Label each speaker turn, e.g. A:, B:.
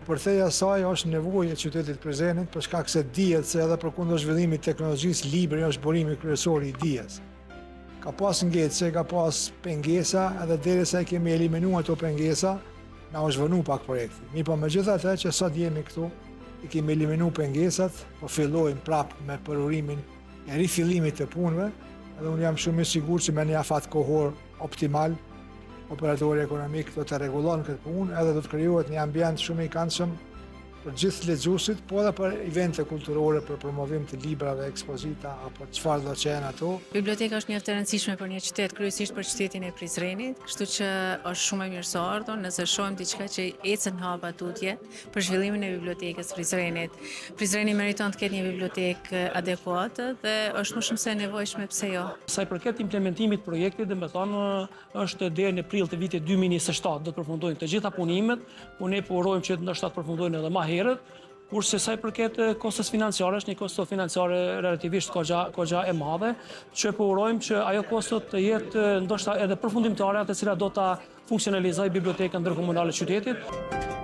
A: përtheja saj është nevojë e qytetit Prizrenit për shkak se dihet se edhe përkundër zhvillimit të teknologjisë, libri është burimi kryesor i dijes. Ka pas ngecë, ka pas pengesa, edhe derisa e kemi eliminuar ato pengesa, na është vënë pak projekti. Mi po megjithatë që sot jemi këtu, i kemi eliminuar pengesat, po fillojmë prapë me përurimin e rifillimit të punëve, edhe unë jam shumë i sigurt që me një afat kohor optimal, operatori ekonomik do të rregullon këtë punë, edhe do të krijohet një ambient shumë i këndshëm për gjithë lexuesit, po edhe për evente kulturore, për promovim të librave, ekspozita apo çfarë do të jenë ato.
B: Biblioteka është mjaft e rëndësishme për një qytet, kryesisht për qytetin e Prizrenit, kështu që është shumë e mirëseardhur nëse shohim diçka që ecën hapa tutje për zhvillimin e bibliotekës Prizrenit. Prizreni meriton të ketë një bibliotekë adekuate dhe është më shumë se e nevojshme, pse jo.
C: Sa i përket implementimit projektit, domethënë është deri në prill të vitit 2027 do të përfundojnë të gjitha punimet, po ne po urojmë që ndoshta të përfundojnë edhe më herët, kurse sa i përket kostos financiare, është një kosto financiare relativisht kogja e madhe, që po urojmë që ajo kosto të jetë ndoshta edhe përfundimtare, atë e cila do ta funksionalizojë bibliotekën ndërkombëtare të qytetit.